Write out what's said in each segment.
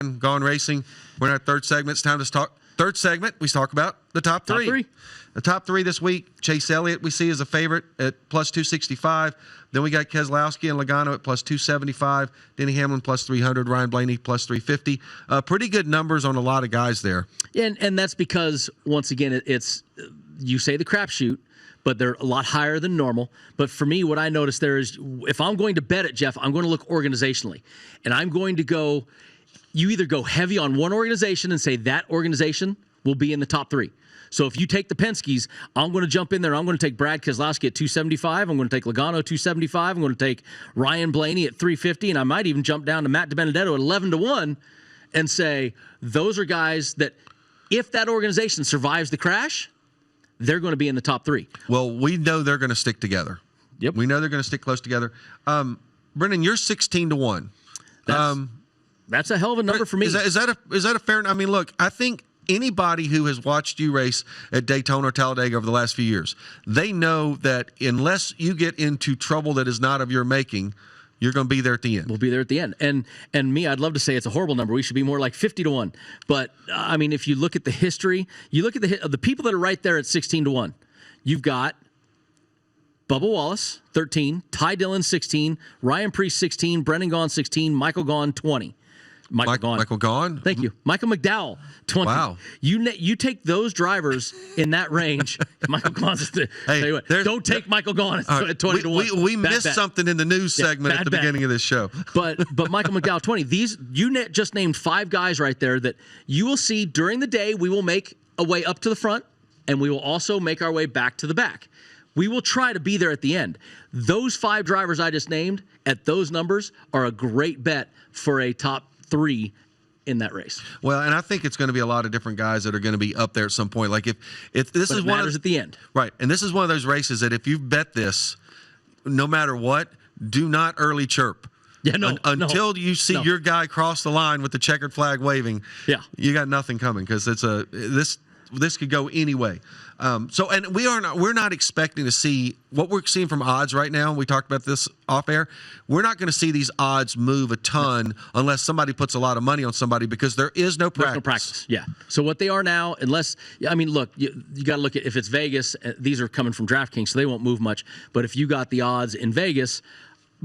Gaughan Racing. We're in our third segment. It's time to talk. Third segment, we talk about the top three. The top three this week, Chase Elliott we see as a favorite at plus 265. Then we got Keselowski and Logano at plus 275. Denny Hamlin plus 300. Ryan Blaney plus 350. Pretty good numbers on a lot of guys there. And that's because, once again, it's you say the crapshoot, but they're a lot higher than normal. But for me, what I noticed there is if I'm going to bet it, Jeff, I'm going to look organizationally. And I'm going to go, you either go heavy on one organization and say that organization will be in the top three. So if you take the Penske's, I'm going to jump in there. I'm going to take Brad Keselowski at 275. I'm going to take Logano 275. I'm going to take Ryan Blaney at 350. And I might even jump down to Matt DiBenedetto at 11-1 and say those are guys that if that organization survives the crash, they're going to be in the top three. Well, we know they're going to stick together. Yep. We know they're going to stick close together. Brendan, you're 16-1. That's a hell of a number for me. Is that a fair? I mean, look, I think anybody who has watched you race at Daytona or Talladega over the last few years, they know that unless you get into trouble that is not of your making, you're going to be there at the end. We'll be there at the end. And me, I'd love to say it's a horrible number. We should be more like 50-1. But, I mean, if you look at the history, you look at the people that are right there at 16-1. You've got Bubba Wallace, 13, Ty Dillon, 16, Ryan Preece, 16, Brendan Gaughan, 16, Michael Gaughan, 20. Michael Gaughan? Thank you. Michael McDowell, 20. Wow. You take those drivers in that range. Michael Gaughan, hey, don't take Michael Gaughan at 20-1. We missed something in the news segment at the beginning of this show. But Michael McDowell, 20. You just named 5 guys right there that you will see during the day. We will make a way up to the front, and we will also make our way back to the back. We will try to be there at the end. Those 5 drivers I just named at those numbers are a great bet for a top 3 in that race. Well, and I think it's going to be a lot of different guys that are going to be up there at some point. Like if this is one matters at the end, right? And this is one of those races that if you bet this, no matter what, do not early chirp. Yeah, no. Until you see your guy cross the line with the checkered flag waving. Yeah, you got nothing coming because this could go any way. And we're not expecting to see what we're seeing from odds right now. We talked about this off air. We're not going to see these odds move a ton unless somebody puts a lot of money on somebody because there is no practice. There's no practice. Yeah. So what they are now, look, you got to look at if it's Vegas. These are coming from DraftKings, so they won't move much. But if you got the odds in Vegas,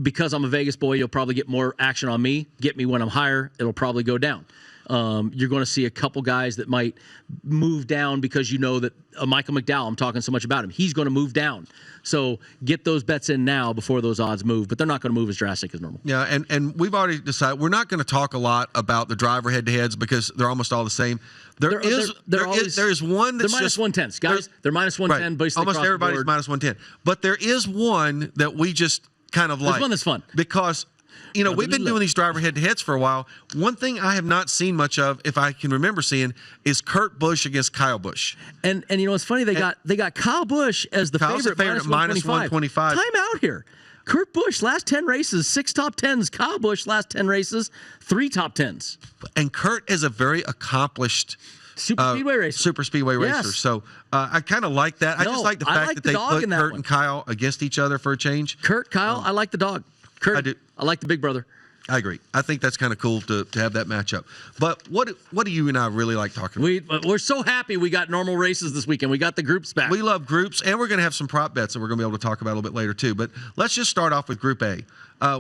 because I'm a Vegas boy, you'll probably get more action on me. Get me when I'm higher, it'll probably go down. You're going to see a couple guys that might move down because you know that Michael McDowell, I'm talking so much about him, he's going to move down. So get those bets in now before those odds move, but they're not going to move as drastic as normal. Yeah, and we've already decided we're not going to talk a lot about the driver head-to-heads because they're almost all the same. There is one that's they're minus 110s, guys. They're minus 110. Right. Basically almost everybody's minus 110. But there is one that we just kind of like. There's one that's fun. Because we've been doing these driver head-to-heads for a while. One thing I have not seen much of, if I can remember seeing, is Kurt Busch against Kyle Busch. And it's funny they got Kyle Busch as the favorite at minus 125. Time out here. Kurt Busch last 10 races, 6 top 10s. Kyle Busch last 10 races, 3 top 10s. And Kurt is a very accomplished super speedway racer. So I kind of like that. I just like the fact that they put Kurt and Kyle against each other for a change. Kyle, I like the dog. Kurt, I do. I like the big brother. I agree. I think that's kind of cool to have that matchup. But what do you and I really like talking about? We're so happy we got normal races this weekend. We got the groups back. We love groups, and we're going to have some prop bets that we're going to be able to talk about a little bit later too. But let's just start off with Group A.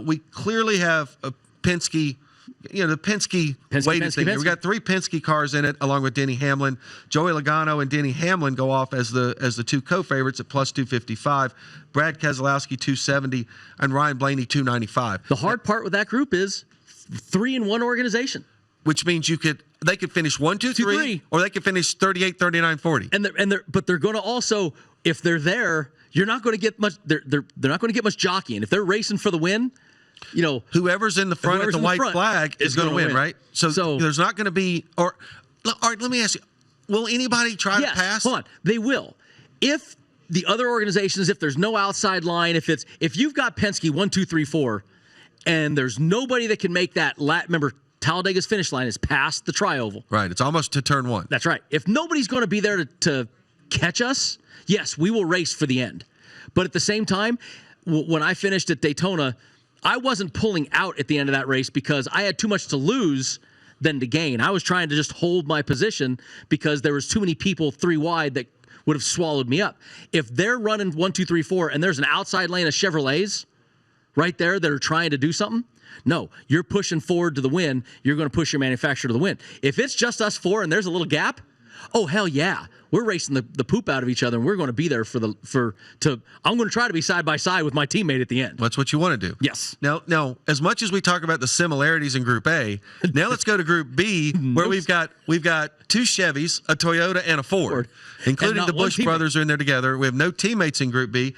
We clearly have a Penske. The Penske weighted thing. We got 3 Penske cars in it, along with Denny Hamlin. Joey Logano and Denny Hamlin go off as the 2 co-favorites at plus 255. Brad Keselowski 270 and Ryan Blaney 295. The hard part with that group is 3 in one organization, which means they could finish 1, 2, 3, or they could finish 38, 39, 40. But they're going to also, if they're there, you're not going to get much. They're not going to get much jockeying if they're racing for the win. Whoever's in the front at the white flag is going to win, right? So there's not going to be. All right, let me ask you: will anybody try to pass? Hold on, they will. If the other organizations, if there's no outside line, if you've got Penske 1, 2, 3, 4, and there's nobody that can make that. Remember, Talladega's finish line is past the tri-oval. Right, it's almost to turn 1. That's right. If nobody's going to be there to catch us, yes, we will race for the end. But at the same time, when I finished at Daytona, I wasn't pulling out at the end of that race because I had too much to lose than to gain. I was trying to just hold my position because there was too many people 3 wide that would have swallowed me up. If they're running 1, 2, 3, 4, and there's an outside lane of Chevrolets right there that are trying to do something, no, you're pushing forward to the win. You're going to push your manufacturer to the win. If it's just us 4 and there's a little gap, oh hell yeah, we're racing the poop out of each other, and we're going to be there I'm going to try to be side by side with my teammate at the end. That's what you want to do. Yes. Now, as much as we talk about the similarities in Group A, now let's go to Group B, where we've got 2 Chevys, a Toyota, and a Ford. Including the Busch brothers are in there together. We have no teammates in Group B.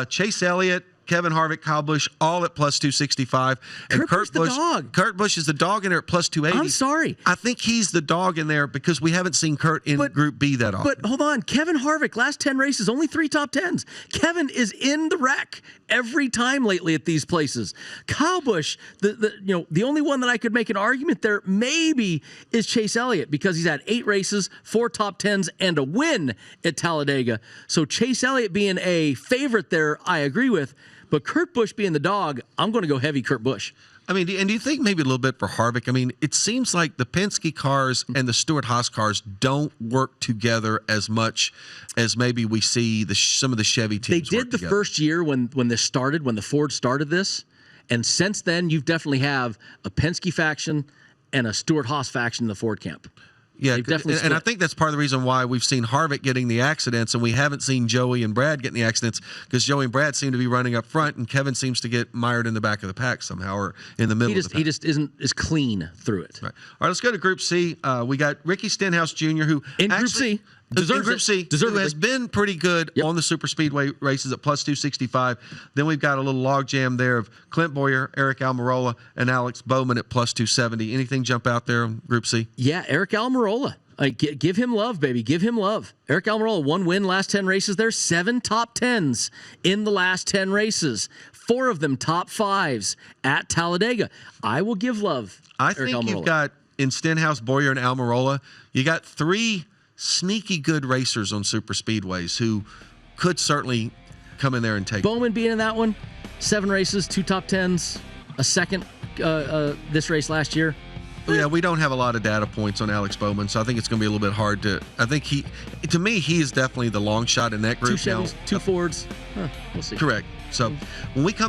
Chase Elliott, Kevin Harvick, Kyle Busch, all at plus 265. And Kurt Busch, Kurt Busch is the dog in there at plus 280. I'm sorry. I think he's the dog in there because we haven't seen Kurt in Group B that often. But hold on. Kevin Harvick, last 10 races, only 3 top 10s. Kevin is in the wreck every time lately at these places. Kyle Busch, the only one that I could make an argument there maybe is Chase Elliott because he's had 8 races, 4 top 10s, and a win at Talladega. So Chase Elliott being a favorite there, I agree with. But Kurt Busch being the dog, I'm going to go heavy Kurt Busch. I mean, and do you think maybe a little bit for Harvick? I mean, it seems like the Penske cars and the Stewart-Haas cars don't work together as much as maybe we see some of the Chevy teams. They did the first year when the Ford started this, and since then you've definitely have a Penske faction and a Stewart-Haas faction in the Ford camp. Yeah, and I think that's part of the reason why we've seen Harvick getting the accidents and we haven't seen Joey and Brad getting the accidents because Joey and Brad seem to be running up front and Kevin seems to get mired in the back of the pack somehow or in the middle of the pack. He just isn't as clean through it. Right. All right, let's go to Group C. We got Ricky Stenhouse Jr., who in Group C who has been pretty good on the super speedway races at plus 265. Then we've got a little logjam there of Clint Boyer, Eric Almirola, and Alex Bowman at plus 270. Anything jump out there in Group C? Yeah, Eric Almirola. Give him love, baby. Give him love. Eric Almirola, 1 win last 10 races. There's 7 top 10s in the last 10 races. 4 of them top 5s at Talladega. I will give love. I think you've got in Stenhouse, Boyer, and Almirola, you got 3 sneaky good racers on super speedways who could certainly come in there and take Bowman being in that one, 7 races, 2 top 10s, a second this race last year. Yeah, we don't have a lot of data points on Alex Bowman, so I think it's going to be a little bit hard to. I think to me, he is definitely the long shot in that group. 2 Chevys, 2 Fords. We'll see. Correct. So when we come